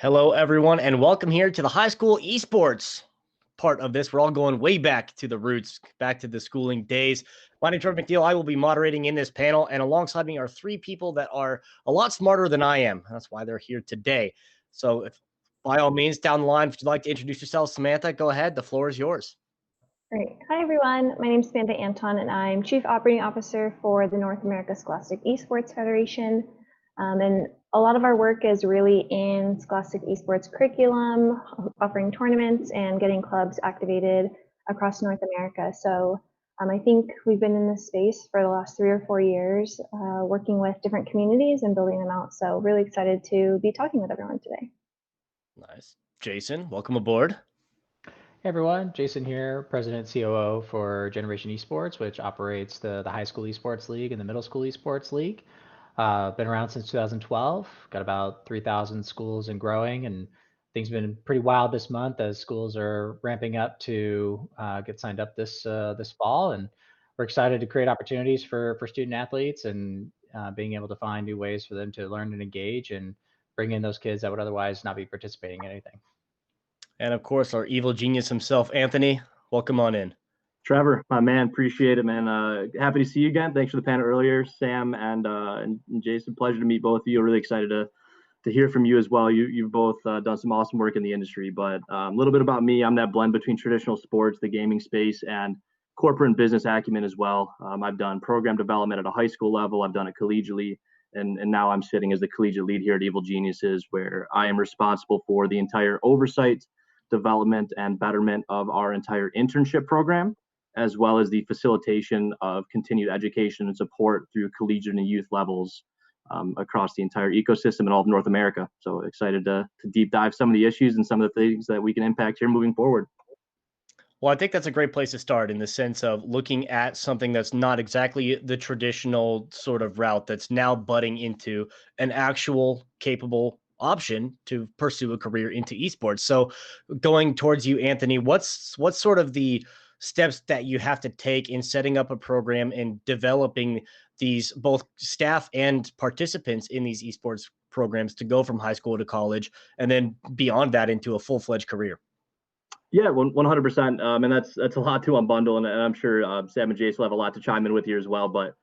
Hello, everyone, and welcome here to the high school esports part of this. We're all going way back to the roots, back to the schooling days. My name is Jordan McNeil. I will be moderating in this panel, and alongside me are three people that are a lot smarter than I am. That's why they're here today. So, by all means, down the line, if you'd like to introduce yourself, Samantha, go ahead. The floor is yours. Great. Hi, everyone. My name is Samantha Anton, and I'm Chief Operating Officer for the North America Scholastic Esports Federation. And a lot of our work is really in Scholastic Esports curriculum, offering tournaments and getting clubs activated across North America. So I think we've been in this space for the last 3 or 4 years, working with different communities and building them out. So really excited to be talking with everyone today. Nice. Jason, welcome aboard. Hey everyone, Jason here, President COO for Generation Esports, which operates the high school esports league and the middle school esports league. Been around since 2012, got about 3,000 schools and growing, and things have been pretty wild this month as schools are ramping up to get signed up this fall, and we're excited to create opportunities for student athletes and being able to find new ways for them to learn and engage and bring in those kids that would otherwise not be participating in anything. And of course, our evil genius himself, Anthony. Welcome on in. Trevor, my man, appreciate it, man. Happy to see you again. Thanks for the panel earlier, Sam and Jason. Pleasure to meet both of you. Really excited to hear from you as well. You've both done some awesome work in the industry. But a little bit about me. I'm that blend between traditional sports, the gaming space, and corporate and business acumen as well. I've done program development at a high school level. I've done it collegiately. And now I'm sitting as the collegiate lead here at Evil Geniuses, where I am responsible for the entire oversight, development, and betterment of our entire internship program, as well as the facilitation of continued education and support through collegiate and youth levels across the entire ecosystem in all of North America. So excited to deep dive some of the issues and some of the things that we can impact here moving forward. Well, I think that's a great place to start in the sense of looking at something that's not exactly the traditional sort of route that's now budding into an actual capable option to pursue a career into esports. So going towards you, Anthony, what's sort of the steps that you have to take in setting up a program and developing these both staff and participants in these esports programs to go from high school to college and then beyond that into a full-fledged career? Yeah, 100%. And that's a lot to unbundle, and I'm sure Sam and Jace will have a lot to chime in with you as well. But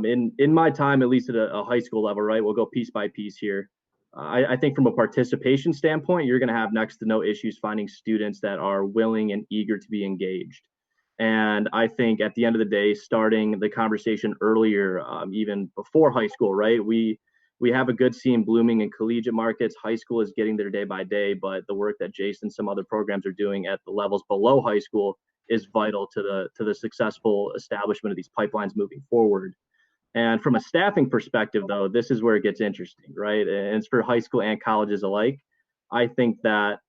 in my time, at least at a high school level, right, we'll go piece by piece here. I think from a participation standpoint, you're going to have next to no issues finding students that are willing and eager to be engaged. And I think at the end of the day, starting the conversation earlier, even before high school, right, we have a good scene blooming in collegiate markets. High school is getting there day by day, but the work that Jason and some other programs are doing at the levels below high school is vital to the successful establishment of these pipelines moving forward. And from a staffing perspective, though, this is where it gets interesting, right? And it's for high school and colleges alike. I think that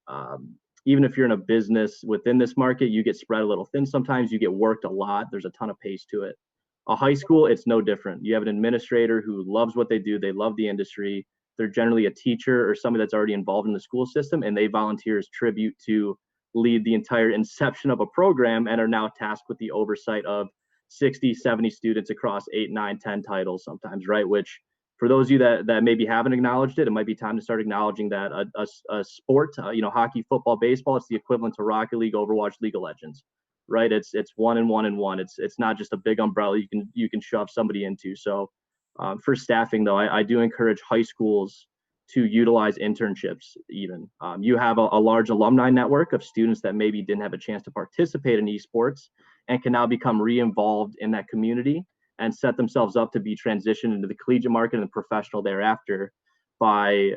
even if you're in a business within this market, you get spread a little thin sometimes. You get worked a lot. There's a ton of pace to it. A high school, it's no different. You have an administrator who loves what they do. They love the industry. They're generally a teacher or somebody that's already involved in the school system, and they volunteer as tribute to lead the entire inception of a program and are now tasked with the oversight of 60, 70 students across 8, 9, 10 titles sometimes, right? Which for those of you that maybe haven't acknowledged it, it might be time to start acknowledging that a sport, hockey, football, baseball, it's the equivalent to Rocket League, Overwatch, League of Legends, right? It's one and one and one. It's not just a big umbrella you can shove somebody into. So for staffing, though, I do encourage high schools to utilize internships. Even you have a large alumni network of students that maybe didn't have a chance to participate in esports and can now become re-involved in that community and set themselves up to be transitioned into the collegiate market and the professional thereafter by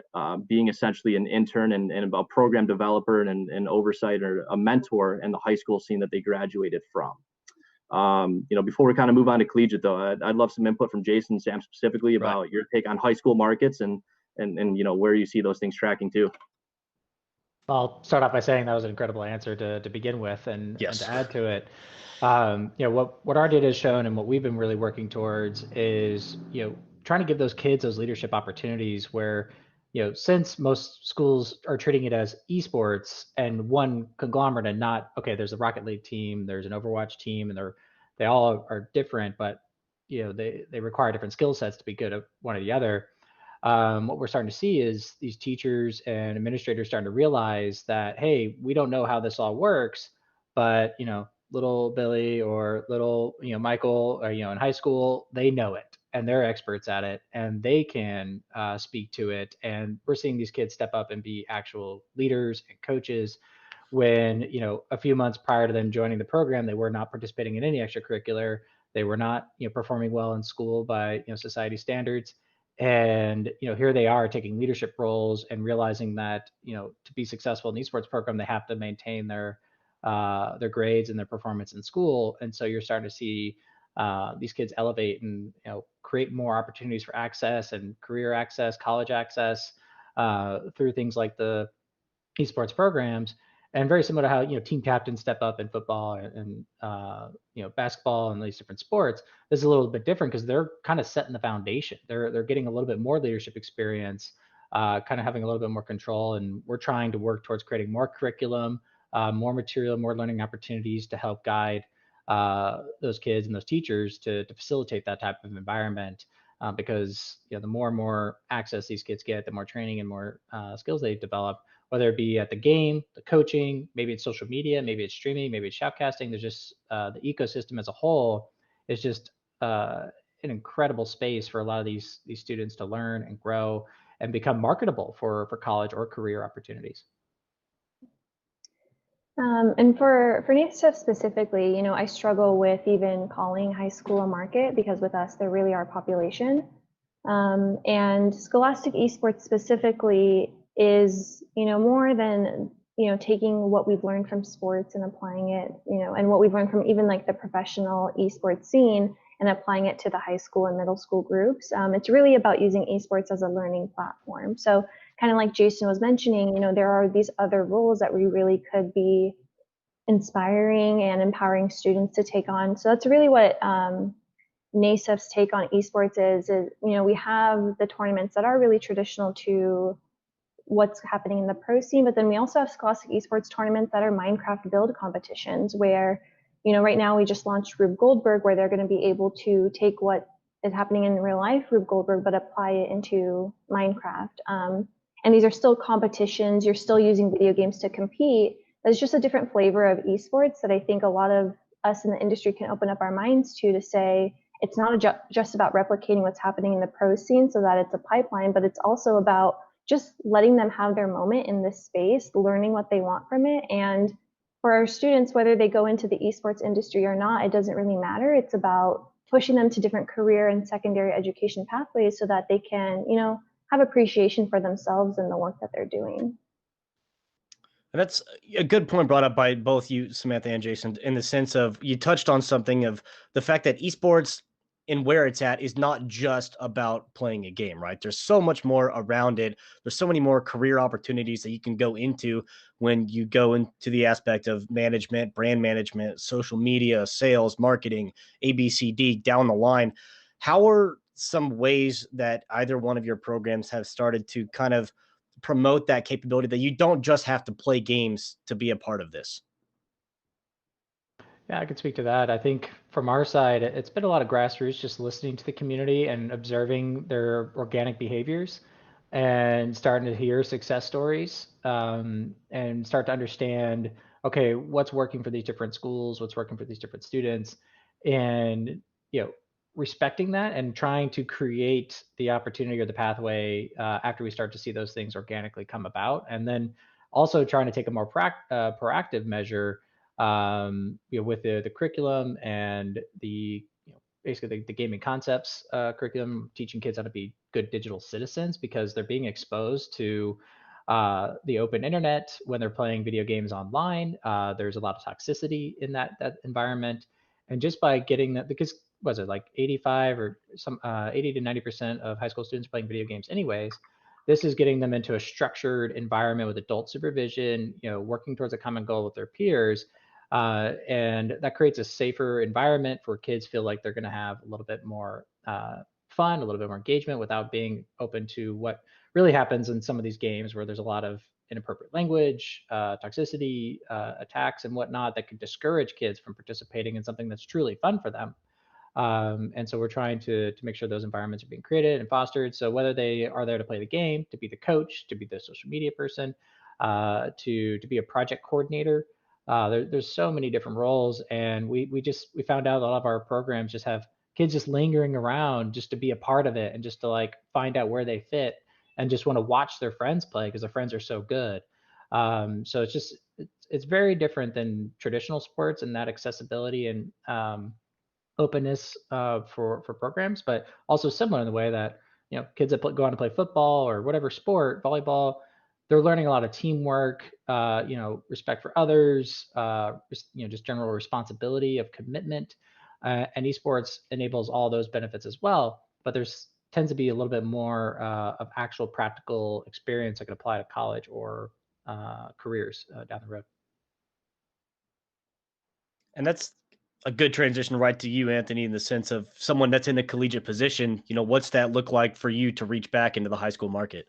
being essentially an intern and a program developer and oversight or a mentor in the high school scene that they graduated from. Before we kind of move on to collegiate, though, I'd love some input from Jason and Sam specifically about your take on high school markets and where you see those things tracking too. I'll start off by saying that was an incredible answer to begin with, and to add to it, what our data has shown and what we've been really working towards is trying to give those kids those leadership opportunities where since most schools are treating it as esports and one conglomerate and not there's a Rocket League team, there's an Overwatch team, and they all are different, but they require different skill sets to be good at one or the other. what we're starting to see is these teachers and administrators starting to realize that, hey, we don't know how this all works, but little Billy or little Michael, or in high school, they know it and they're experts at it and they can speak to it. And we're seeing these kids step up and be actual leaders and coaches when a few months prior to them joining the program, they were not participating in any extracurricular. They were not performing well in school by society standards. And here they are taking leadership roles and realizing that to be successful in the esports program, they have to maintain their grades and their performance in school. And so you're starting to see these kids elevate and create more opportunities for access and career access, college access through things like the esports programs. And very similar to how team captains step up in football and basketball and these different sports. This is a little bit different because they're kind of setting the foundation. They're getting a little bit more leadership experience, kind of having a little bit more control. And we're trying to work towards creating more curriculum, more material, more learning opportunities to help guide those kids and those teachers to facilitate that type of environment. Because the more and more access these kids get, the more training and more skills they develop, whether it be at the game, the coaching, maybe it's social media, maybe it's streaming, maybe it's shoutcasting. There's just the ecosystem as a whole is just an incredible space for a lot of these students to learn and grow and become marketable for college or career opportunities. And for NASF specifically, I struggle with even calling high school a market because with us, they're really our population. And Scholastic Esports specifically is, more than, taking what we've learned from sports and applying it, and what we've learned from even like the professional esports scene and applying it to the high school and middle school groups. It's really about using esports as a learning platform. So kind of like Jason was mentioning, there are these other roles that we really could be inspiring and empowering students to take on. So that's really what NASF's take on esports is, we have the tournaments that are really traditional to what's happening in the pro scene, but then we also have Scholastic Esports tournaments that are Minecraft build competitions where, right now we just launched Rube Goldberg, where they're going to be able to take what is happening in real life, Rube Goldberg, but apply it into Minecraft. And these are still competitions. You're still using video games to compete. It's just a different flavor of esports that I think a lot of us in the industry can open up our minds to say, it's not just about replicating what's happening in the pro scene so that it's a pipeline, but it's also about just letting them have their moment in this space, learning what they want from it. And for our students, whether they go into the esports industry or not, it doesn't really matter. It's about pushing them to different career and secondary education pathways so that they can, have appreciation for themselves and the work that they're doing. And that's a good point brought up by both you, Samantha and Jason, in the sense of you touched on something of the fact that esports and where it's at is not just about playing a game, right? There's so much more around it. There's so many more career opportunities that you can go into when you go into the aspect of management, brand management, social media, sales, marketing, ABCD down the line. How are some ways that either one of your programs have started to kind of promote that capability that you don't just have to play games to be a part of this? Yeah, I could speak to that. I think from our side, it's been a lot of grassroots, just listening to the community and observing their organic behaviors and starting to hear success stories, and start to understand, okay, what's working for these different schools, what's working for these different students, and you know, respecting that and trying to create the opportunity or the pathway after we start to see those things organically come about, and then also trying to take a more proactive measure with the curriculum and basically the gaming concepts curriculum, teaching kids how to be good digital citizens because they're being exposed to the open internet when they're playing video games online. There's a lot of toxicity in that environment, and just by getting that, because was it like 85 or some 80 to 90% of high school students playing video games anyways. This is getting them into a structured environment with adult supervision, working towards a common goal with their peers, and that creates a safer environment for kids feel like they're going to have a little bit more fun, a little bit more engagement without being open to what really happens in some of these games where there's a lot of inappropriate language, toxicity, attacks and whatnot that could discourage kids from participating in something that's truly fun for them. And so we're trying to make sure those environments are being created and fostered. So whether they are there to play the game, to be the coach, to be the social media person, to be a project coordinator, there's so many different roles. And we found out a lot of our programs just have kids just lingering around just to be a part of it and just to like find out where they fit and just want to watch their friends play because their friends are so good. So it's very different than traditional sports and that accessibility and openness for programs, but also similar in the way that kids that go on to play football or whatever sport, volleyball, they're learning a lot of teamwork, respect for others, just general responsibility of commitment. And esports enables all those benefits as well, but there's tends to be a little bit more of actual practical experience that can apply to college or careers down the road. And that's a good transition right to you, Anthony, in the sense of someone that's in a collegiate position. What's that look like for you to reach back into the high school market?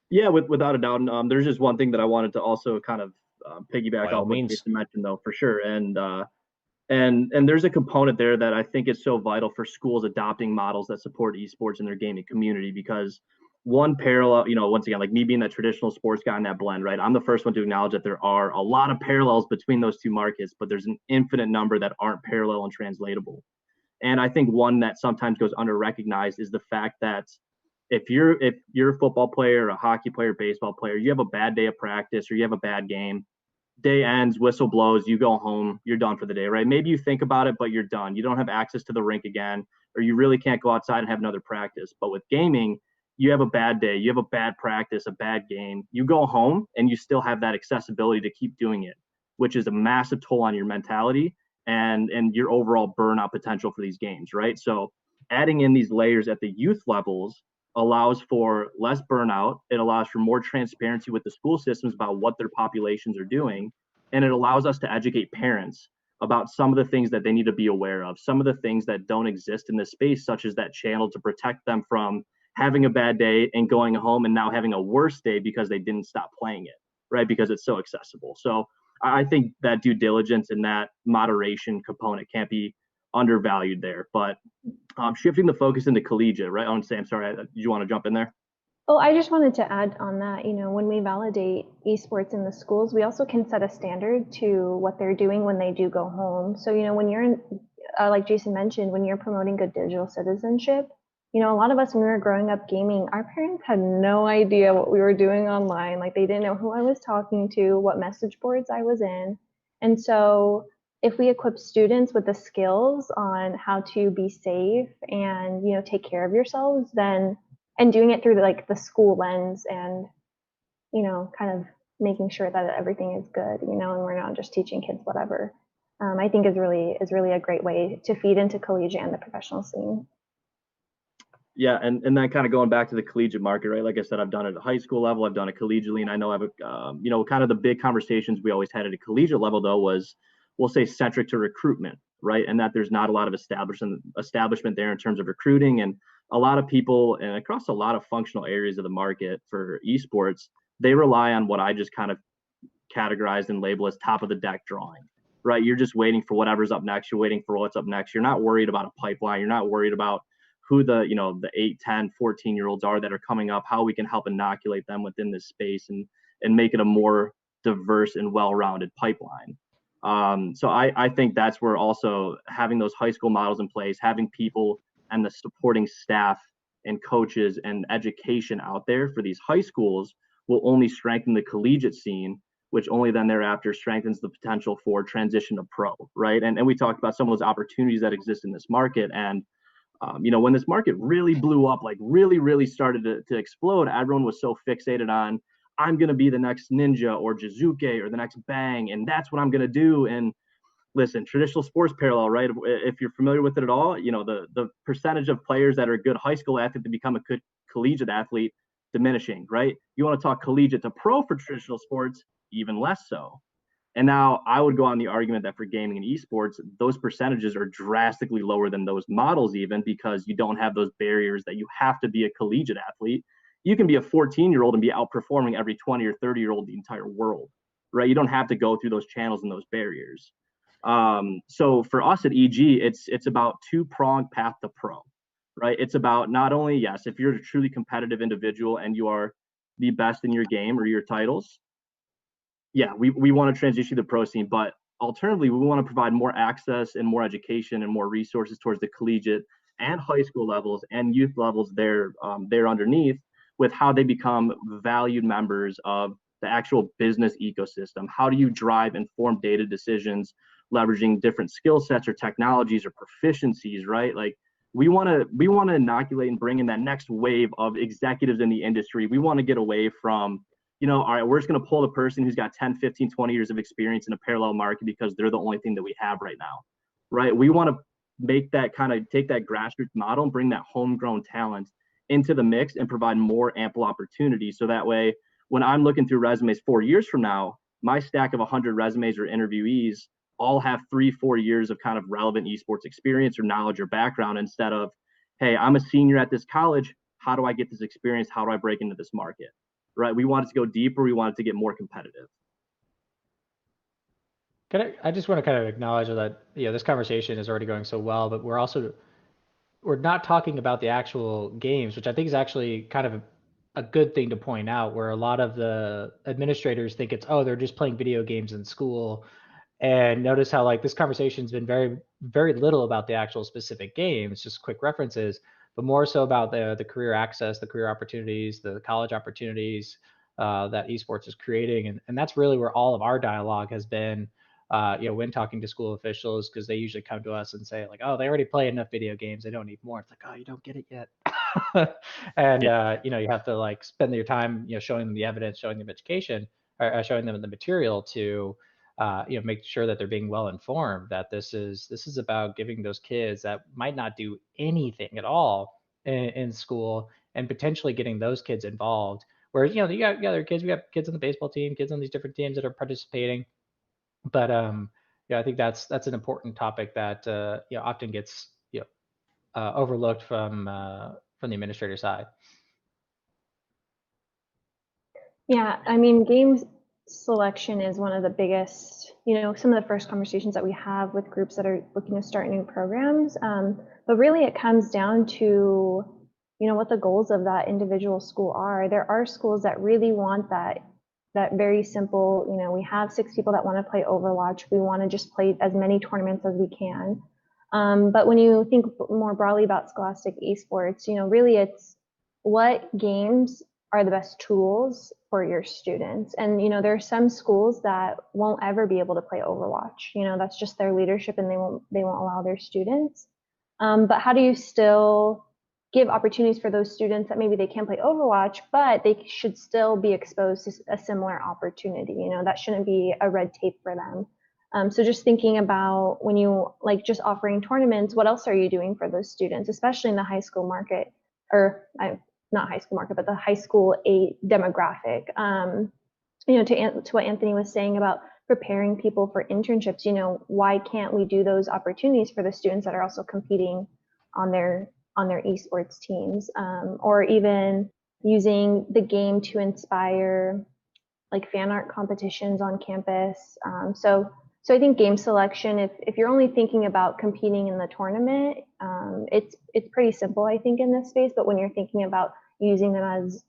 Yeah, without a doubt. And there's just one thing that I wanted to also kind of piggyback By all off what means. Jason mentioned, though, for sure. And there's a component there that I think is so vital for schools adopting models that support esports in their gaming community, because one parallel, once again, like me being that traditional sports guy in that blend, right? I'm the first one to acknowledge that there are a lot of parallels between those two markets, but there's an infinite number that aren't parallel and translatable. And I think one that sometimes goes under recognized is the fact that if you're a football player, a hockey player, baseball player, you have a bad day of practice or you have a bad game, day ends, whistle blows, you go home, you're done for the day, right? Maybe you think about it, but you're done. You don't have access to the rink again, or you really can't go outside and have another practice. But with gaming, you have a bad day, you have a bad practice, a bad game, you go home and you still have that accessibility to keep doing it, which is a massive toll on your mentality and your overall burnout potential for these games, right? So adding in these layers at the youth levels allows for less burnout. It allows for more transparency with the school systems about what their populations are doing. And it allows us to educate parents about some of the things that they need to be aware of, some of the things that don't exist in this space, such as that channel to protect them from having a bad day and going home and now having a worse day because they didn't stop playing it, right? Because it's so accessible. So I think that due diligence and that moderation component can't be undervalued there. But shifting the focus into collegiate, right? On Sam, sorry, did you want to jump in there? Oh, I just wanted to add on that, when we validate esports in the schools, we also can set a standard to what they're doing when they do go home. So, when you're in, like Jason mentioned, when you're promoting good digital citizenship, a lot of us, when we were growing up gaming, our parents had no idea what we were doing online. Like, they didn't know who I was talking to, what message boards I was in. And so, if we equip students with the skills on how to be safe and, take care of yourselves, then and doing it through the school lens and kind of making sure that everything is good, and we're not just teaching kids whatever, I think is really a great way to feed into collegiate and the professional scene. Yeah, and then kind of going back to the collegiate market, right? Like I said, I've done it at a high school level, I've done it collegiately, and I know I've, kind of the big conversations we always had at a collegiate level, though, was, we'll say, centric to recruitment, right? And that there's not a lot of establishment there in terms of recruiting, and a lot of people, and across a lot of functional areas of the market for esports, they rely on what I just kind of categorized and labeled as top of the deck drawing, right? You're just waiting for whatever's up next. You're waiting for what's up next. You're not worried about a pipeline. You're not worried about who the 8, 10, 14-year-olds are that are coming up, how we can help inoculate them within this space and make it a more diverse and well-rounded pipeline. So I think that's where also having those high school models in place, having people and the supporting staff and coaches and education out there for these high schools will only strengthen the collegiate scene, which only then thereafter strengthens the potential for transition to pro, right? And we talked about some of those opportunities that exist in this market. And, when this market really blew up, like really started to explode, everyone was so fixated on, I'm going to be the next Ninja or Jizuke or the next Bang, and that's what I'm going to do. And listen, traditional sports parallel, right? If you're familiar with it at all, the percentage of players that are a good high school athlete to become a good collegiate athlete diminishing, right? You want to talk collegiate to pro for traditional sports, even less so. And now I would go on the argument that for gaming and esports, those percentages are drastically lower than those models, even because you don't have those barriers that you have to be a collegiate athlete. You can be a 14-year-old and be outperforming every 20 or 30-year-old the entire world, right? You don't have to go through those channels and those barriers. So for us at EG, it's about two-pronged path to pro, right? It's about not only, yes, if you're a truly competitive individual and you are the best in your game or your titles, yeah, we want to transition to the pro scene, but alternatively, we want to provide more access and more education and more resources towards the collegiate and high school levels and youth levels there underneath, with how they become valued members of the actual business ecosystem. How do you drive informed data decisions, leveraging different skill sets or technologies or proficiencies, right? Like we want to inoculate and bring in that next wave of executives in the industry. We want to get away from, all right, we're just going to pull the person who's got 10, 15, 20 years of experience in a parallel market because they're the only thing that we have right now, right? We want to make that kind of take that grassroots model and bring that homegrown talent into the mix and provide more ample opportunity. So that way, when I'm looking through resumes 4 years from now, my stack of 100 resumes or interviewees all have 3-4 years of kind of relevant esports experience or knowledge or background, instead of, hey, I'm a senior at this college. How do I get this experience? How do I break into this market? Right? We want it to go deeper. We want it to get more competitive. I just want to kind of acknowledge that this conversation is already going so well, but we're not talking about the actual games, which I think is actually kind of a good thing to point out, where a lot of the administrators think they're just playing video games in school. And notice how like this conversation's been very, very little about the actual specific games, just quick references, but more so about the career access, the career opportunities, the college opportunities that esports is creating. And that's really where all of our dialogue has been, when talking to school officials, because they usually come to us and say like, oh, they already play enough video games, they don't need more. It's like, oh, you don't get it yet. And, you have to like spend your time, showing them the evidence, showing them education, or showing them the material to, make sure that they're being well informed, that this is about giving those kids that might not do anything at all in school, and potentially getting those kids involved. Whereas, you got other kids, we got kids on the baseball team, kids on these different teams that are participating. But I think that's an important topic that often gets overlooked from the administrator side. Yeah, I mean, games selection is one of the biggest, some of the first conversations that we have with groups that are looking to start new programs. But really it comes down to, what the goals of that individual school are. There are schools that really want that very simple, we have 6 people that want to play Overwatch. We want to just play as many tournaments as we can. But when you think more broadly about Scholastic Esports, really it's what games are the best tools for your students. And, there are some schools that won't ever be able to play Overwatch. That's just their leadership, and they won't allow their students. But how do you still give opportunities for those students that maybe they can't play Overwatch, but they should still be exposed to a similar opportunity? That shouldn't be a red tape for them. So just thinking about when you like just offering tournaments, what else are you doing for those students, especially in the high school market, or not high school market, but the high school demographic. To what Anthony was saying about preparing people for internships, why can't we do those opportunities for the students that are also competing on their esports teams, or even using the game to inspire like fan art competitions on campus. So I think game selection, if you're only thinking about competing in the tournament, it's pretty simple, I think, in this space. But when you're thinking about using them as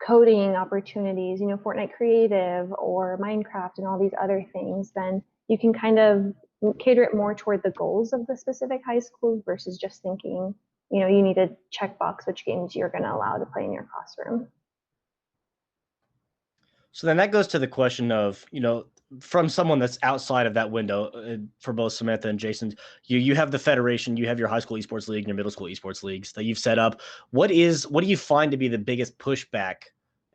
coding opportunities, Fortnite Creative or Minecraft and all these other things, then you can kind of cater it more toward the goals of the specific high school versus just thinking, you need to check box which games you're going to allow to play in your classroom. So then that goes to the question of, from someone that's outside of that window, for both Samantha and Jason, you have the federation, you have your high school esports league and your middle school esports leagues that you've set up. What do you find to be the biggest pushback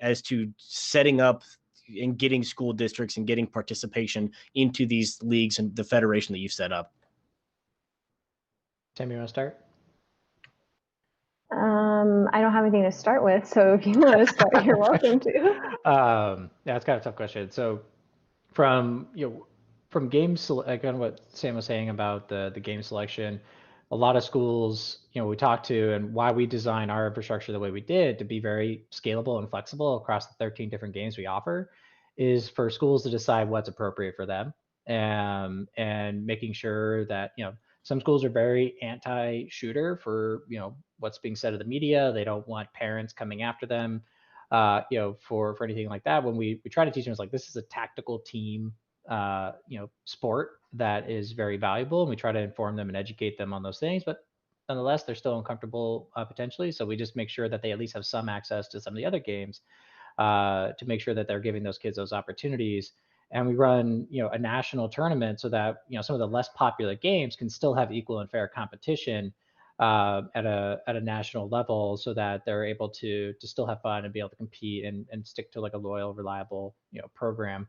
as to setting up and getting school districts and getting participation into these leagues and the federation that you've set up? Tim, you want to start? I don't have anything to start with, so if you want to start, you're welcome to. Yeah, it's kind of a tough question. So from games, again, what Sam was saying about the game selection, a lot of schools, we talked to, and why we design our infrastructure the way we did to be very scalable and flexible across the 13 different games we offer, is for schools to decide what's appropriate for them. and making sure that, some schools are very anti-shooter for, what's being said of the media. They don't want parents coming after them, for anything like that. When we try to teach them, it's like, this is a tactical team, sport that is very valuable, and we try to inform them and educate them on those things. But nonetheless, they're still uncomfortable, potentially. So we just make sure that they at least have some access to some of the other games, to make sure that they're giving those kids those opportunities. And we run, a national tournament so that, some of the less popular games can still have equal and fair competition, at a national level, so that they're able to still have fun and be able to compete and stick to like a loyal, reliable, program.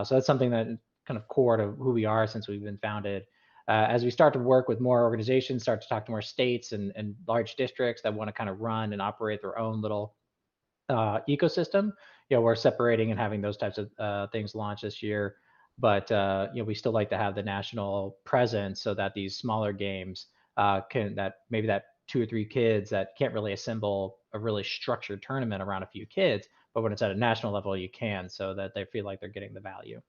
So that's something that kind of core to who we are since we've been founded. As we start to work with more organizations, start to talk to more states and large districts that want to kind of run and operate their own little, ecosystem, we're separating and having those types of, things launch this year. But we still like to have the national presence so that these smaller games, that maybe that 2 or 3 kids that can't really assemble a really structured tournament around a few kids, but when it's at a national level, you can, so that they feel like they're getting the value.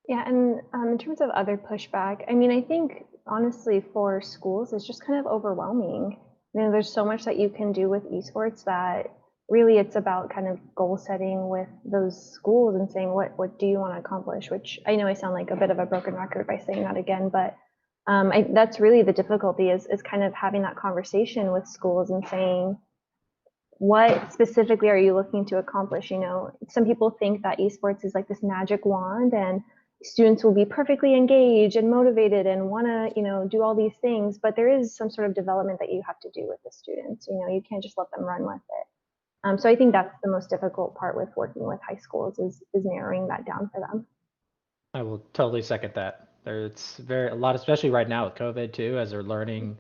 Yeah, and in terms of other pushback, I mean, I think honestly for schools, it's just kind of overwhelming. There's so much that you can do with esports that really it's about kind of goal setting with those schools and saying what do you want to accomplish, which I know I sound like a bit of a broken record by saying that again, but that's really the difficulty is kind of having that conversation with schools and saying, what specifically are you looking to accomplish? Some people think that esports is like this magic wand and students will be perfectly engaged and motivated and want to, do all these things, but there is some sort of development that you have to do with the students. You can't just let them run with it. So I think that's the most difficult part with working with high schools is narrowing that down for them. I will totally second that. It's a lot, especially right now with COVID too, as they're learning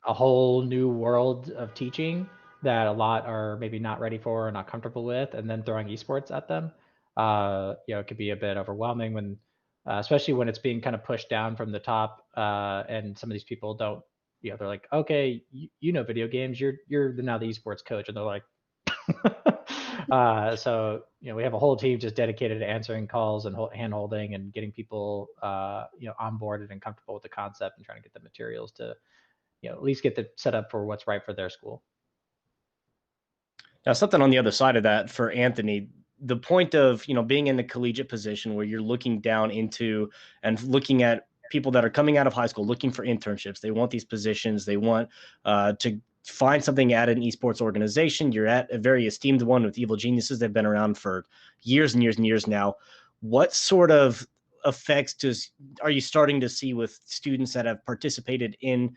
a whole new world of teaching that a lot are maybe not ready for or not comfortable with, and then throwing esports at them, it could be a bit overwhelming when, especially when it's being kind of pushed down from the top, and some of these people don't, they're like, okay, video games, you're now the esports coach, and they're like, so we have a whole team just dedicated to answering calls and hand holding and getting people onboarded and comfortable with the concept and trying to get the materials to at least get the set up for what's right for their school. Now, something on the other side of that for Anthony, the point of being in the collegiate position where you're looking down into and looking at people that are coming out of high school looking for internships. They want these positions. They want to find something at an esports organization. You're at a very esteemed one with Evil Geniuses. They've been around for years and years and years now. What sort of effects are you starting to see with students that have participated in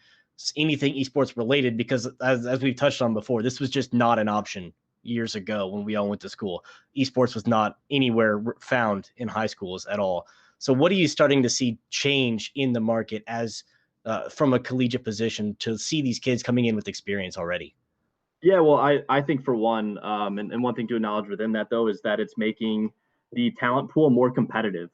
anything esports related? Because as we've touched on before, this was just not an option years ago when we all went to school. Esports was not anywhere found in high schools at all. So what are you starting to see change in the market as from a collegiate position to see these kids coming in with experience already? Yeah, well, I think for one, and one thing to acknowledge within that though is that it's making the talent pool more competitive,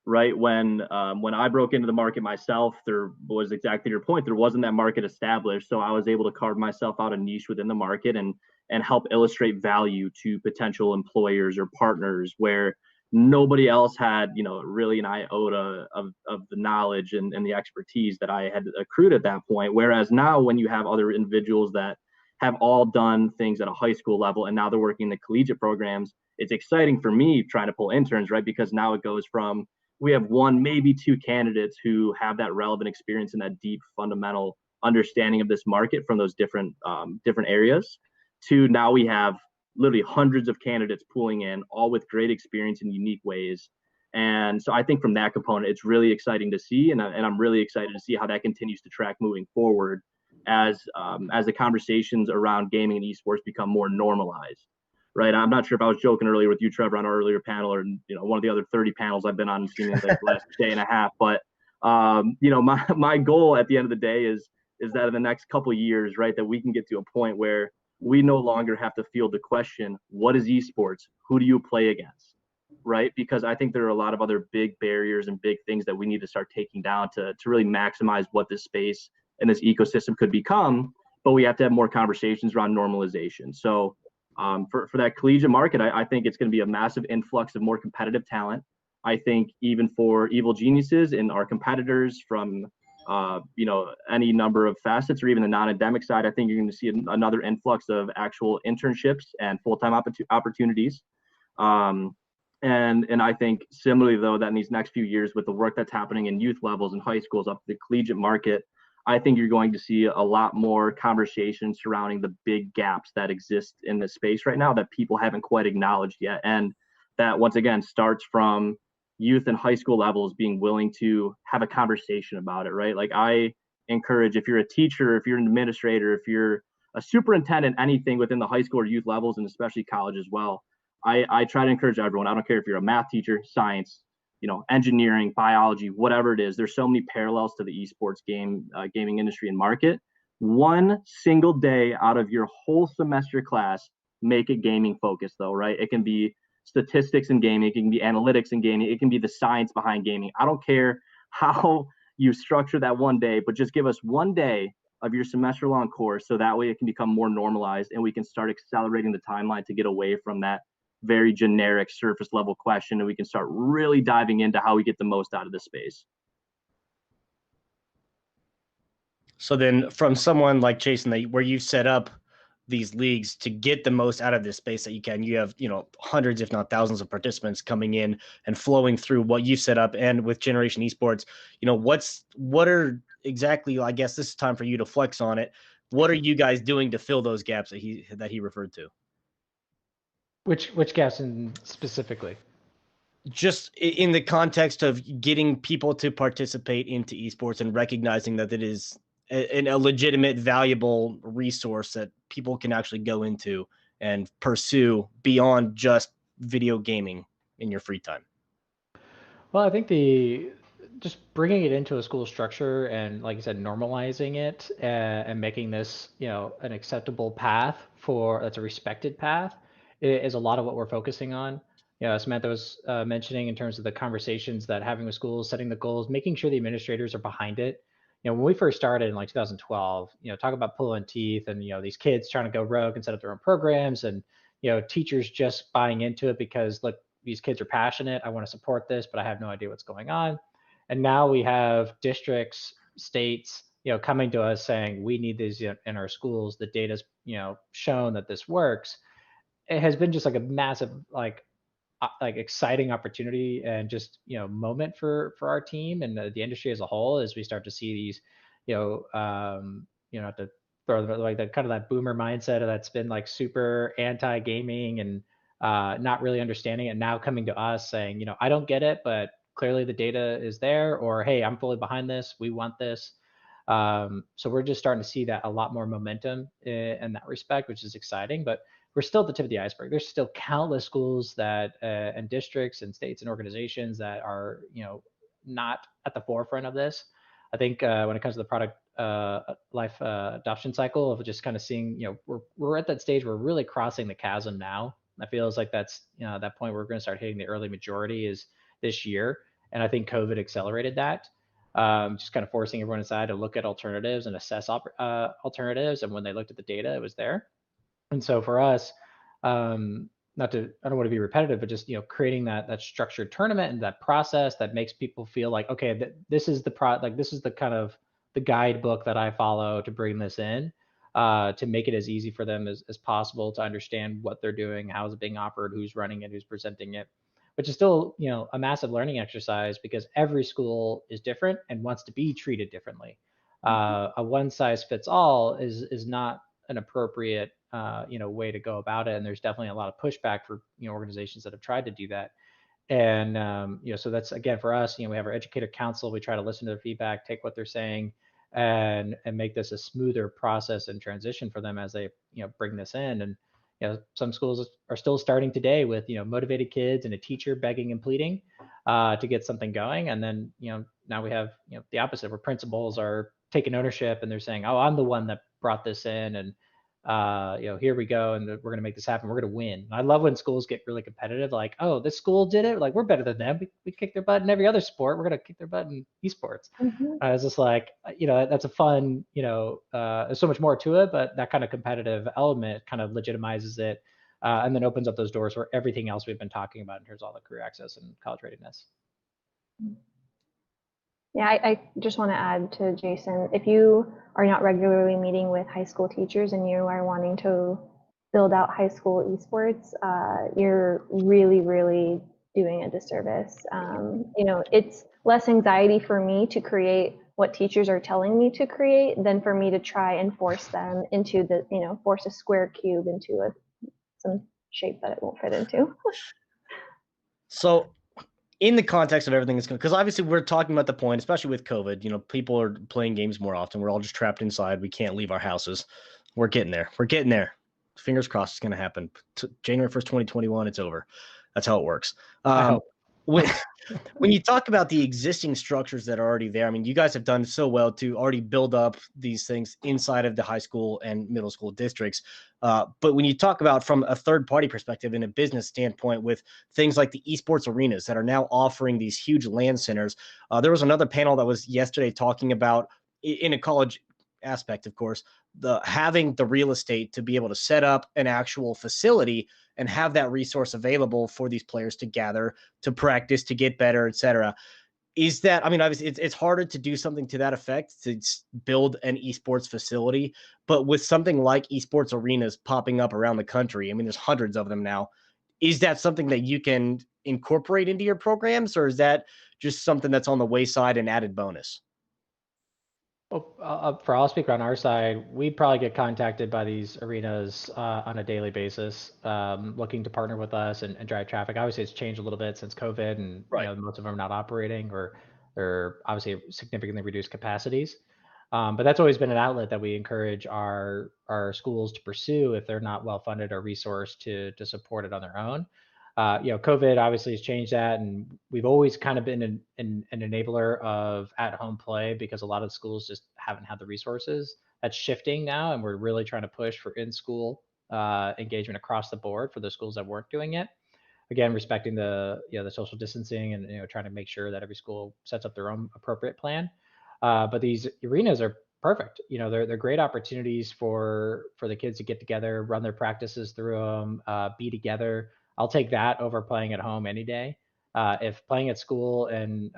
right? When I broke into the market myself, there was exactly your point. There wasn't that market established, so I was able to carve myself out a niche within the market and help illustrate value to potential employers or partners where nobody else had, really an iota of the knowledge and the expertise that I had accrued at that point. Whereas now, when you have other individuals that have all done things at a high school level and now they're working in the collegiate programs, it's exciting for me trying to pull interns, right? Because now it goes from we have one, maybe 2 candidates who have that relevant experience and that deep fundamental understanding of this market from those different areas, to now we have literally hundreds of candidates pooling in, all with great experience in unique ways. And so I think from that component, it's really exciting to see, and I'm really excited to see how that continues to track moving forward as the conversations around gaming and esports become more normalized. Right. I'm not sure if I was joking earlier with you, Trevor, on our earlier panel, or one of the other 30 panels I've been on seemingly the last day and a half. But my goal at the end of the day is that in the next couple of years, right, that we can get to a point where we no longer have to field the question, what is esports? Who do you play against? Right. Because I think there are a lot of other big barriers and big things that we need to start taking down to really maximize what this space and this ecosystem could become. But we have to have more conversations around normalization. So For that collegiate market, I think it's going to be a massive influx of more competitive talent. I think even for evil geniuses and our competitors from any number of facets, or even the non-endemic side, I think you're going to see another influx of actual internships and full-time opportunities. And I think similarly, though, that in these next few years, with the work that's happening in youth levels and high schools up to the collegiate market, I think you're going to see a lot more conversation surrounding the big gaps that exist in this space right now that people haven't quite acknowledged yet. And that, once again, starts from youth and high school levels being willing to have a conversation about it, right? Like, I encourage, if you're a teacher, if you're an administrator, if you're a superintendent, anything within the high school or youth levels, and especially college as well, I try to encourage everyone. I don't care if you're a math teacher, science, engineering, biology, whatever it is. There's so many parallels to the esports gaming industry and market. One single day out of your whole semester class, make it gaming focused, though, right? It can be statistics in gaming, it can be analytics in gaming, it can be the science behind gaming. I don't care how you structure that one day, but just give us one day of your semester long course, so that way it can become more normalized and we can start accelerating the timeline to get away from that very generic surface level question, and we can start really diving into how we get the most out of this space. So then, from someone like Jason, where you set up these leagues to get the most out of this space that you can, you have hundreds, if not thousands, of participants coming in and flowing through what you set up. And with Generation Esports, what are exactly? I guess this is time for you to flex on it. What are you guys doing to fill those gaps that he referred to? Which gaps specifically? Just in the context of getting people to participate into esports and recognizing that it is a legitimate, valuable resource that people can actually go into and pursue beyond just video gaming in your free time. Well, I think just bringing it into a school structure and, like you said, normalizing it and making this, an acceptable path that's a respected path is a lot of what we're focusing on. Samantha was mentioning in terms of the conversations that having with schools, setting the goals, making sure the administrators are behind it. When we first started in like 2012, talk about pulling teeth and, these kids trying to go rogue and set up their own programs, and, teachers just buying into it because, look, these kids are passionate. I want to support this, but I have no idea what's going on. And now we have districts, states, coming to us saying we need these in our schools. The data's, shown that this works. It has been just like a massive, like exciting opportunity and just moment for our team and the industry as a whole, as we start to see these, not to throw like that kind of that boomer mindset that's been like super anti gaming and not really understanding it, now coming to us saying, I don't get it, but clearly the data is there, or hey, I'm fully behind this, we want this. So we're just starting to see that a lot more momentum in that respect, which is exciting, but we're still at the tip of the iceberg. There's still countless schools that and districts and states and organizations that are, not at the forefront of this. I think when it comes to the product life adoption cycle of just kind of seeing, we're at that stage where we're really crossing the chasm now. I feels like that's, that point where we're going to start hitting the early majority is this year. And I think COVID accelerated that. Just kind of forcing everyone aside to look at alternatives and assess alternatives. And when they looked at the data, it was there. And so for us, I don't want to be repetitive, but just, creating that structured tournament and that process that makes people feel like, okay, this is this is the kind of the guidebook that I follow to bring this in, to make it as easy for them as possible to understand what they're doing, how is it being offered, who's running it, who's presenting it, which is still, a massive learning exercise because every school is different and wants to be treated differently. A one size fits all is not an appropriate way to go about it, and there's definitely a lot of pushback for organizations that have tried to do that. And so that's, again, for us, we have our educator council. We try to listen to their feedback, take what they're saying, and make this a smoother process and transition for them as they bring this in. And some schools are still starting today with motivated kids and a teacher begging and pleading to get something going. And then now we have the opposite, where principals are taking ownership and they're saying, oh, I'm the one that brought this in, and here we go, and we're going to make this happen. We're going to win. And I love when schools get really competitive, like, oh, this school did it, like, we're better than them. We kick their butt in every other sport. We're going to kick their butt in esports. It's just like, that's a fun, there's so much more to it, but that kind of competitive element kind of legitimizes it. and then opens up those doors for everything else we've been talking about in terms of all the career access and college readiness. Yeah, I just want to add to Jason, if you are not regularly meeting with high school teachers and you are wanting to build out high school esports, you're really, really doing a disservice. It's less anxiety for me to create what teachers are telling me to create than for me to try and force them into force a square cube into some shape that it won't fit into. So in the context of everything that's going, because obviously we're talking about the point, especially with COVID, people are playing games more often. We're all just trapped inside. We can't leave our houses. We're getting there. We're getting there. Fingers crossed it's going to happen. January 1st, 2021, it's over. That's how it works. I hope. When you talk about the existing structures that are already there, I mean, you guys have done so well to already build up these things inside of the high school and middle school districts. But when you talk about from a third party perspective and a business standpoint with things like the esports arenas that are now offering these huge LAN centers, there was another panel that was yesterday talking about in a college aspect, of course, having the real estate to be able to set up an actual facility and have that resource available for these players to gather, to practice, to get better, etc. Is that, I mean, obviously it's harder to do something to that effect, to build an esports facility, but with something like esports arenas popping up around the country, I mean, there's hundreds of them now. Is that something that you can incorporate into your programs, or is that just something that's on the wayside and added bonus? Well, I'll speak on our side. We probably get contacted by these arenas on a daily basis, looking to partner with us and drive traffic. Obviously, it's changed a little bit since COVID, and Right. most of them are not operating, or they're obviously significantly reduced capacities. But that's always been an outlet that we encourage our schools to pursue if they're not well funded or resourced to support it on their own. COVID obviously has changed that, and we've always kind of been an enabler of at-home play because a lot of schools just haven't had the resources. That's shifting now, and we're really trying to push for in-school engagement across the board for the schools that weren't doing it. Again, respecting the social distancing and trying to make sure that every school sets up their own appropriate plan. But these arenas are perfect. They're great opportunities for the kids to get together, run their practices through them, be together. I'll take that over playing at home any day. If playing at school and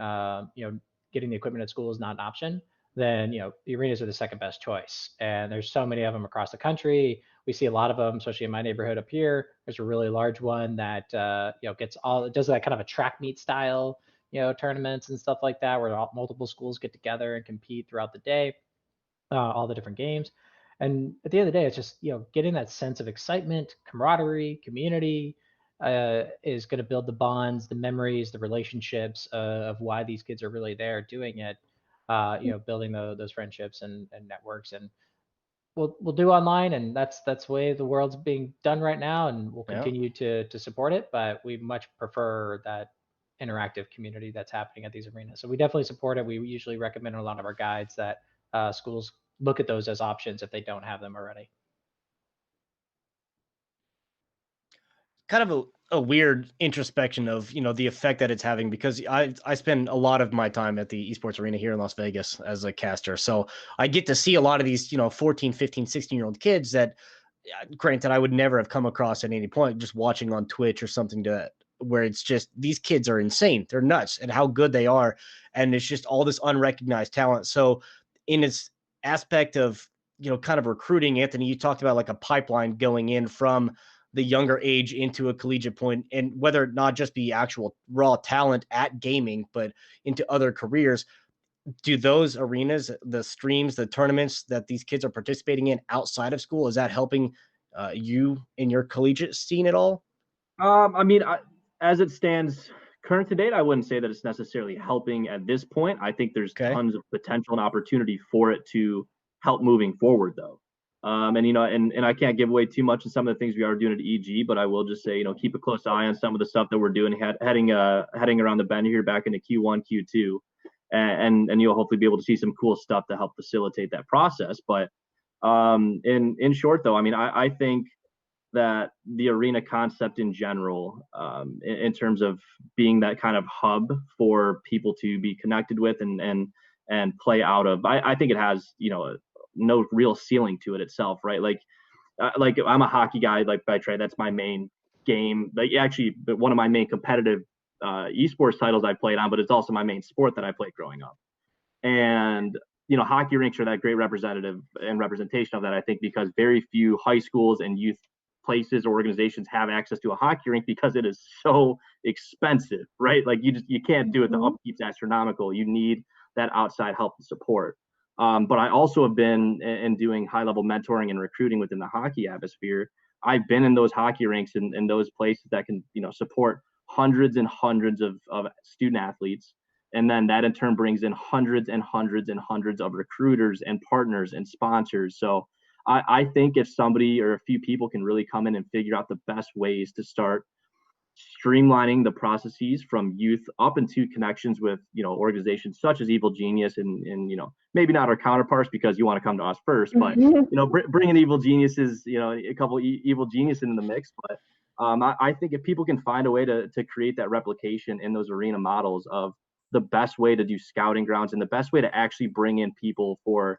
getting the equipment at school is not an option, then the arenas are the second best choice. And there's so many of them across the country. We see a lot of them, especially in my neighborhood up here. There's a really large one that does that kind of a track meet style tournaments and stuff like that, where multiple schools get together and compete throughout the day, all the different games. And at the end of the day, it's just getting that sense of excitement, camaraderie, community, is going to build the bonds, the memories, the relationships of why these kids are really there doing it. Building those friendships and networks, and we'll do online, and that's the way the world's being done right now, and we'll continue to support it. But we much prefer that interactive community that's happening at these arenas. So we definitely support it. We usually recommend in a lot of our guides that schools look at those as options if they don't have them already. Kind of a weird introspection of the effect that it's having, because I spend a lot of my time at the esports arena here in Las Vegas as a caster, so I get to see a lot of these 14, 15, 16-year-old kids that, granted, I would never have come across at any point just watching on Twitch or something where it's just these kids are insane, they're nuts at how good they are, and it's just all this unrecognized talent. So in its aspect of kind of recruiting, Anthony, you talked about like a pipeline going in from the younger age into a collegiate point, and whether it not just be actual raw talent at gaming, but into other careers. Do those arenas, the streams, the tournaments that these kids are participating in outside of school, is that helping you in your collegiate scene at all? I mean, as it stands current to date, I wouldn't say that it's necessarily helping at this point. I think there's tons of potential and opportunity for it to help moving forward, though. And I can't give away too much of some of the things we are doing at EG, but I will just say, keep a close eye on some of the stuff that we're doing heading around the bend here back into Q1, Q2, and you'll hopefully be able to see some cool stuff to help facilitate that process. But in short, though, I mean, I think that the arena concept in general, in terms of being that kind of hub for people to be connected with and play out of, I think it has no real ceiling to it itself, right? Like like I'm a hockey guy, like by trade. That's my main game. Like actually, one of my main competitive esports titles I played on, but it's also my main sport that I played growing up. And hockey rinks are that great representative and representation of that. I think because very few high schools and youth places or organizations have access to a hockey rink because it is so expensive, right? Like you can't do it. The upkeep's astronomical. You need that outside help and support. But I also have been in doing high level mentoring and recruiting within the hockey atmosphere. I've been in those hockey rinks and those places that can support hundreds and hundreds of student athletes, and then that in turn brings in hundreds and hundreds and hundreds of recruiters and partners and sponsors. So I think if somebody or a few people can really come in and figure out the best ways to start streamlining the processes from youth up into connections with organizations such as Evil Genius and maybe not our counterparts because you want to come to us first, but bringing Evil Geniuses, a couple Evil Geniuses in the mix. But I think if people can find a way to create that replication in those arena models of the best way to do scouting grounds and the best way to actually bring in people for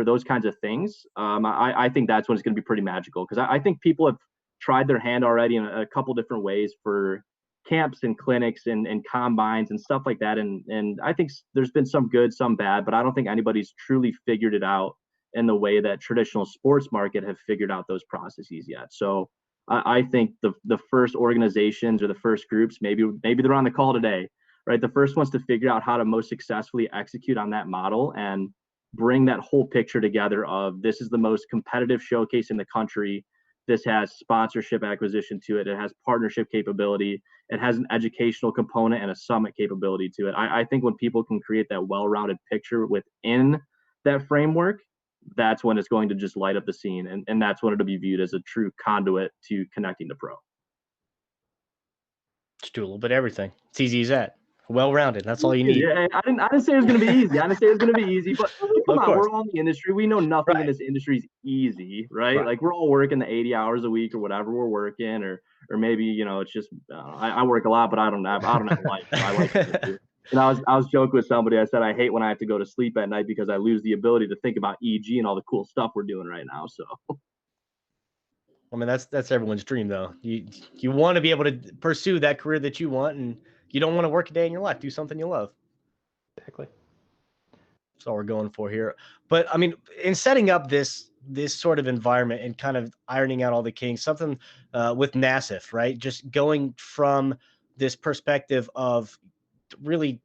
those kinds of things, I think that's when it's going to be pretty magical, because I think people have tried their hand already in a couple different ways for camps and clinics and combines and stuff like that. And I think there's been some good, some bad, but I don't think anybody's truly figured it out in the way that traditional sports market have figured out those processes yet. So I think the first organizations or the first groups, maybe they're on the call today, right? The first ones to figure out how to most successfully execute on that model and bring that whole picture together of this is the most competitive showcase in the country. This has sponsorship acquisition to it. It has partnership capability. It has an educational component and a summit capability to it. I think when people can create that well-rounded picture within that framework, that's when it's going to just light up the scene. And that's when it'll be viewed as a true conduit to connecting to pro. Just do a little bit of everything. It's easy as that. Well-rounded. That's all you need. Yeah, I didn't say it was going to be easy. I didn't say it was going to be easy, but come on, we're all in the industry. We know nothing in this industry is easy, right? Like we're all working the 80 hours a week or whatever we're working, or maybe it's just I work a lot, but I don't have life. I like it. I was joking with somebody. I said I hate when I have to go to sleep at night because I lose the ability to think about EG and all the cool stuff we're doing right now. So. I mean, that's everyone's dream, though. You want to be able to pursue that career that you want, and you don't want to work a day in your life. Do something you love. Exactly. That's all we're going for here. But I mean, in setting up this sort of environment and kind of ironing out all the kinks, something with NASF, right? Just going from this perspective of really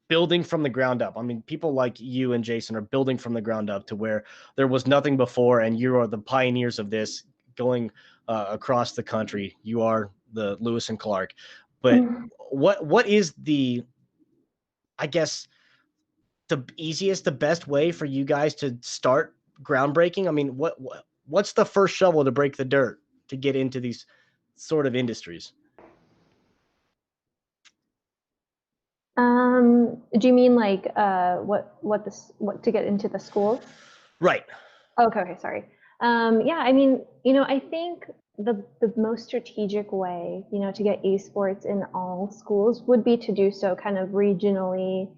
building from the ground up. I mean, people like you and Jason are building from the ground up to where there was nothing before, and you are the pioneers of this going across the country. You are the Lewis and Clark. But what is I guess, the easiest, the best way for you guys to start groundbreaking? I mean, what's the first shovel to break the dirt to get into these sort of industries? Do you mean like what to get into the schools? Right. Okay, sorry. Yeah, I mean, I think the most strategic way, to get esports in all schools would be to do so kind of regionally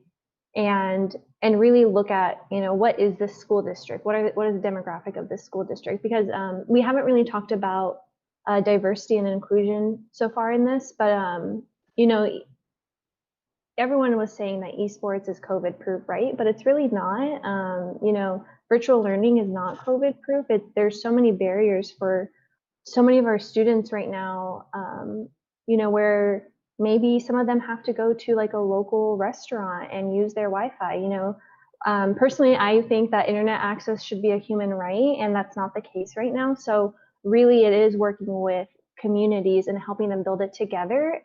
and really look at, what is this school district? What is the demographic of this school district? Because we haven't really talked about diversity and inclusion so far in this, but everyone was saying that esports is COVID proof, right? But it's really not. Virtual learning is not COVID proof. There's so many barriers for so many of our students right now, where maybe some of them have to go to like a local restaurant and use their Wi-Fi. Personally, I think that internet access should be a human right, and that's not the case right now. So really, it is working with communities and helping them build it together.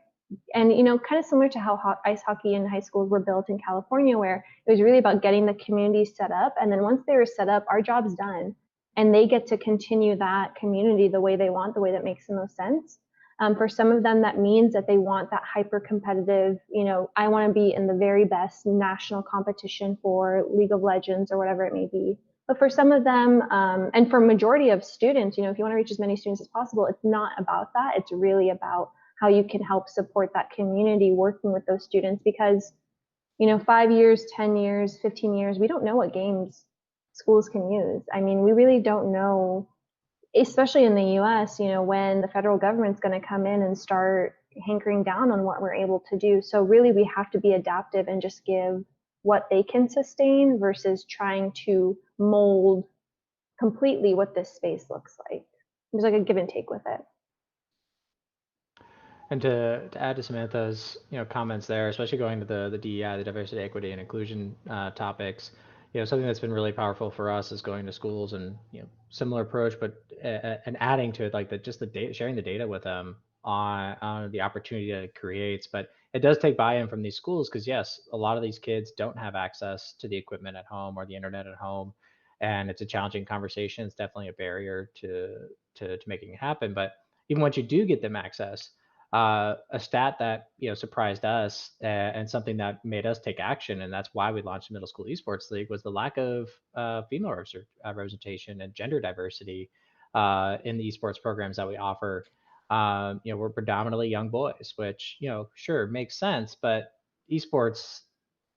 And kind of similar to how ice hockey in high schools were built in California, where it was really about getting the community set up, and then once they were set up, our job's done, and they get to continue that community the way they want, the way that makes the most sense. For some of them, that means that they want that hyper competitive, I want to be in the very best national competition for League of Legends or whatever it may be. But for some of them, and for majority of students, if you want to reach as many students as possible, it's not about that. It's really about how you can help support that community working with those students, because 5 years, 10 years, 15 years, we don't know what games schools can use. I mean, we really don't know especially in the US, when the federal government's going to come in and start hankering down on what we're able to do. So really we have to be adaptive and just give what they can sustain versus trying to mold completely what this space looks like. There's like a give and take with it. And to add to Samantha's comments there, especially going to the DEI, the diversity, equity, and inclusion topics, something that's been really powerful for us is going to schools and similar approach, but and adding to it like just the data, sharing the data with them on the opportunity that it creates. But it does take buy-in from these schools because yes, a lot of these kids don't have access to the equipment at home or the internet at home, and it's a challenging conversation. It's definitely a barrier to making it happen. But even once you do get them access, a stat that surprised us and something that made us take action, and that's why we launched the Middle School Esports League, was the lack of female representation and gender diversity in the esports programs that we offer. We're predominantly young boys, which sure makes sense, but esports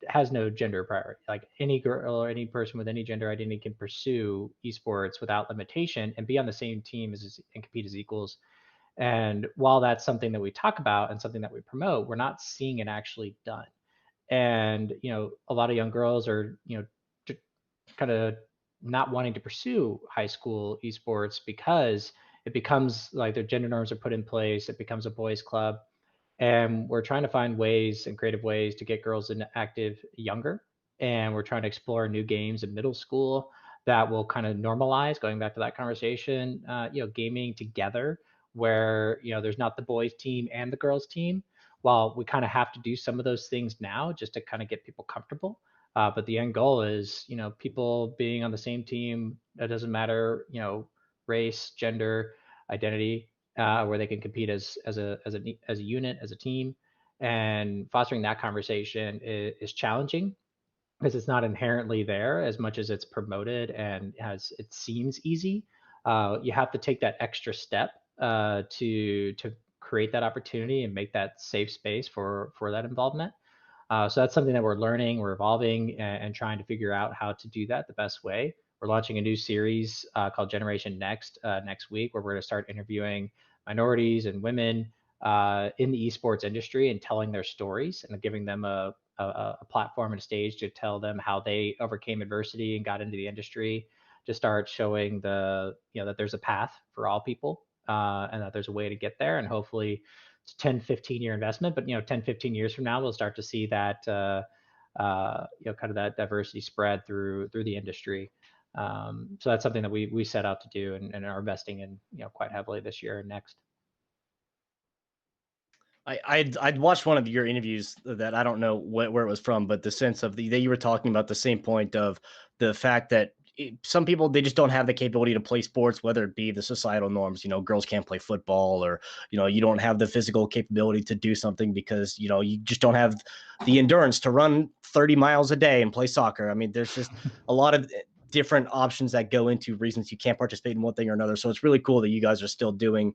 has no gender priority. Like any girl or any person with any gender identity can pursue esports without limitation and be on the same team and compete as equals. And while that's something that we talk about and something that we promote, we're not seeing it actually done. And a lot of young girls are kind of not wanting to pursue high school esports because it becomes like their gender norms are put in place. It becomes a boys' club, and we're trying to find ways and creative ways to get girls active younger. And we're trying to explore new games in middle school that will kind of normalize, going back to that conversation, gaming together, where there's not the boys team and the girls team. While we kind of have to do some of those things now just to kind of get people comfortable, but the end goal is people being on the same team. It doesn't matter race, gender, identity, where they can compete as a unit, as a team. And fostering that conversation is challenging because it's not inherently there as much as it's promoted and as it seems easy. You have to take that extra step to create that opportunity and make that safe space for that involvement. So that's something that we're learning, we're evolving, and trying to figure out how to do that the best way. We're launching a new series called Generation Next next week, where we're going to start interviewing minorities and women in the esports industry and telling their stories and giving them a platform and a stage to tell them how they overcame adversity and got into the industry, to start showing that there's a path for all people and that there's a way to get there. And hopefully it's a 10, 15-year investment, but 10, 15 years from now, we'll start to see that kind of that diversity spread through the industry. So that's something that we set out to do and are investing in quite heavily this year and next. I'd watched one of your interviews that I don't know where it was from, but the sense of that you were talking about the same point of the fact that some people, they just don't have the capability to play sports, whether it be the societal norms, girls can't play football, or, you don't have the physical capability to do something because, you just don't have the endurance to run 30 miles a day and play soccer. I mean, there's just a lot of different options that go into reasons you can't participate in one thing or another. So it's really cool that you guys are still doing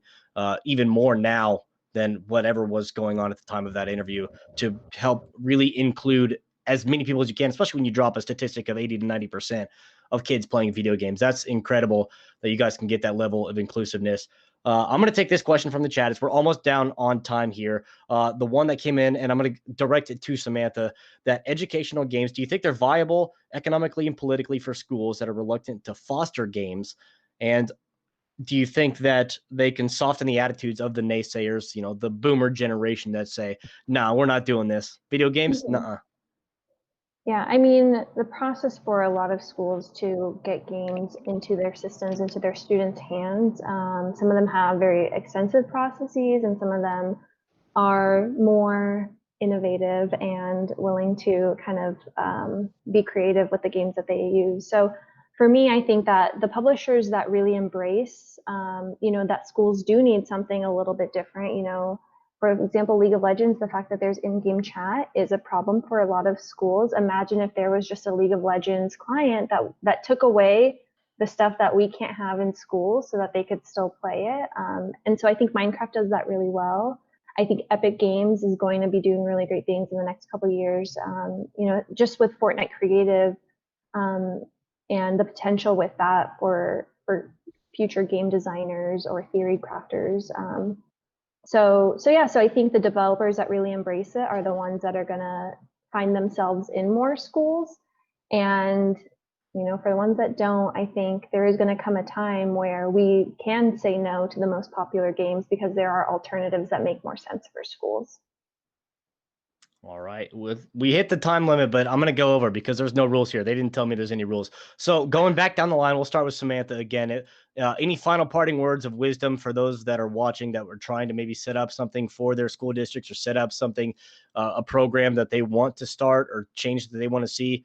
even more now than whatever was going on at the time of that interview, to help really include as many people as you can, especially when you drop a statistic of 80 to 90% of kids playing video games. That's incredible that you guys can get that level of inclusiveness. I'm going to take this question from the chat. We're almost down on time here. The one that came in, and I'm going to direct it to Samantha, that educational games, do you think they're viable economically and politically for schools that are reluctant to foster games? And do you think that they can soften the attitudes of the naysayers, the boomer generation that say, no, we're not doing this. Video games? Nuh-uh. Yeah, I mean, the process for a lot of schools to get games into their systems, into their students' hands, some of them have very extensive processes, and some of them are more innovative and willing to kind of be creative with the games that they use. So for me, I think that the publishers that really embrace, that schools do need something a little bit different. For example, League of Legends, the fact that there's in-game chat is a problem for a lot of schools. Imagine if there was just a League of Legends client that took away the stuff that we can't have in school so that they could still play it. And so I think Minecraft does that really well. I think Epic Games is going to be doing really great things in the next couple of years. Just with Fortnite Creative and the potential with that for future game designers or theory crafters. So I think the developers that really embrace it are the ones that are going to find themselves in more schools. And, for the ones that don't, I think there is going to come a time where we can say no to the most popular games because there are alternatives that make more sense for schools. All right. We hit the time limit, but I'm going to go over because there's no rules here. They didn't tell me there's any rules. So going back down the line, we'll start with Samantha again. Any final parting words of wisdom for those that are watching that were trying to maybe set up something for their school districts or set up something, a program that they want to start or change that they want to see?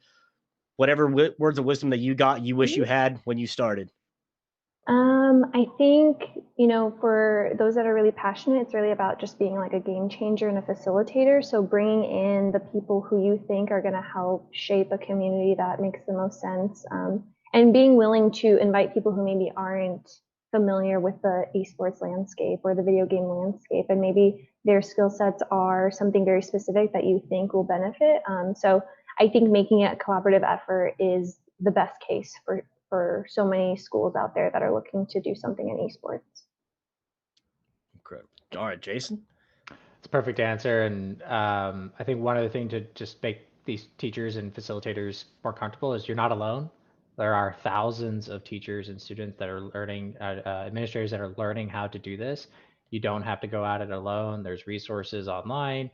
Whatever words of wisdom that you wish you had when you started. I think, for those that are really passionate, it's really about just being like a game changer and a facilitator. So bringing in the people who you think are going to help shape a community that makes the most sense, and being willing to invite people who maybe aren't familiar with the esports landscape or the video game landscape, and maybe their skill sets are something very specific that you think will benefit. So I think making it a collaborative effort is the best case for so many schools out there that are looking to do something in esports. Incredible. All right, Jason. It's a perfect answer. And I think one other thing to just make these teachers and facilitators more comfortable is you're not alone. There are thousands of teachers and students that are learning, administrators that are learning how to do this. You don't have to go at it alone. There's resources online.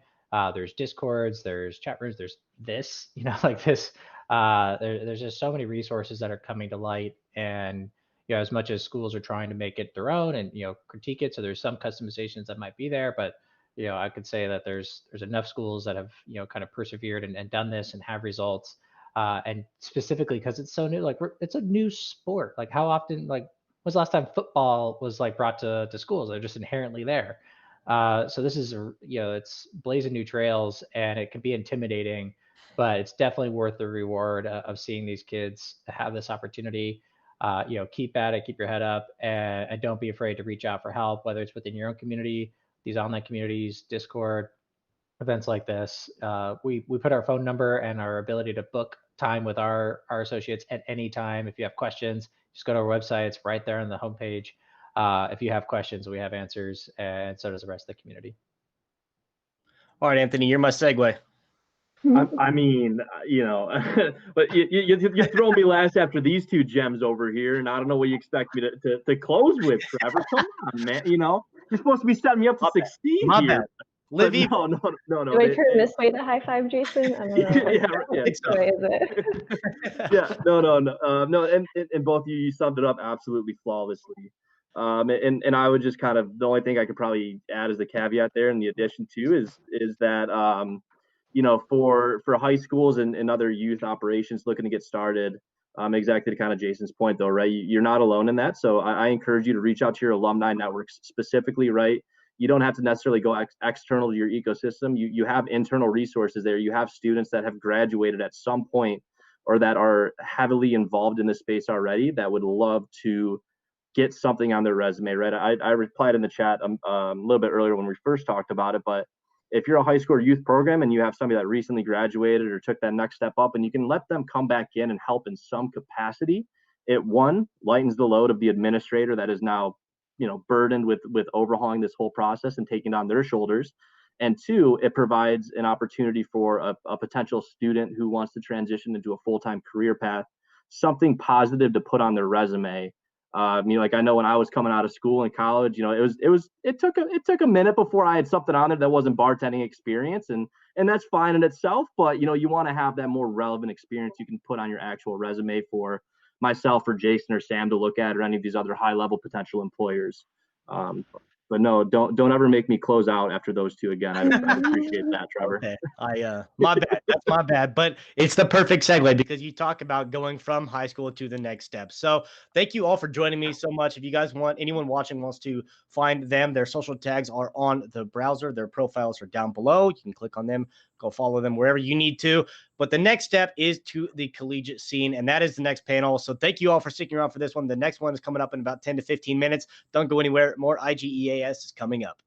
There's Discords, there's chat rooms, there's this, like this. There's just so many resources that are coming to light. And as much as schools are trying to make it their own and critique it, so there's some customizations that might be there, but I could say that there's enough schools that have kind of persevered and done this and have results. And specifically because it's so new, like it's a new sport. Like how often, like when's the last time football was like brought to schools? They're just inherently there. So this is it's blazing new trails, and it can be intimidating, but it's definitely worth the reward of seeing these kids have this opportunity. Keep at it, keep your head up, and don't be afraid to reach out for help, whether it's within your own community, these online communities, Discord, events like this. We put our phone number and our ability to book time with our associates at any time. If you have questions, just go to our website. It's right there on the homepage. If you have questions, we have answers, and so does the rest of the community. All right, Anthony, you're my segue. I mean, but you throw me last after these two gems over here, and I don't know what you expect me to close with, Trevor. Come on, man. You're supposed to be setting me up to succeed my here. Bad. Live no. Do I turn this way to high five, Jason? I don't know. Yeah. Which way is it? Yeah, no, and both of you summed it up absolutely flawlessly. And I would just kind of, the only thing I could probably add as the caveat there, and the addition to is that for high schools and other youth operations looking to get started, exactly to kind of Jason's point though, right? You're not alone in that. So I encourage you to reach out to your alumni networks specifically, right? You don't have to necessarily go external to your ecosystem. You have internal resources there. You have students that have graduated at some point or that are heavily involved in this space already that would love to get something on their resume, right? I replied in the chat a little bit earlier when we first talked about it, but if you're a high school or youth program and you have somebody that recently graduated or took that next step up and you can let them come back in and help in some capacity, it one, lightens the load of the administrator that is now burdened with overhauling this whole process and taking it on their shoulders. And two, it provides an opportunity for a potential student who wants to transition into a full-time career path, something positive to put on their resume. Like I know when I was coming out of school and college, it took a minute before I had something on there that wasn't bartending experience, and that's fine in itself. But you want to have that more relevant experience you can put on your actual resume for myself or Jason or Sam to look at, or any of these other high level potential employers. But no, don't ever make me close out after those two again. I'd appreciate that, Trevor. Okay. My bad. That's my bad. But it's the perfect segue because you talk about going from high school to the next step. So thank you all for joining me so much. If you guys anyone watching wants to find them, their social tags are on the browser. Their profiles are down below. You can click on them, go follow them wherever you need to. But the next step is to the collegiate scene, and that is the next panel. So thank you all for sticking around for this one. The next one is coming up in about 10 to 15 minutes. Don't go anywhere. More IGEAS is coming up.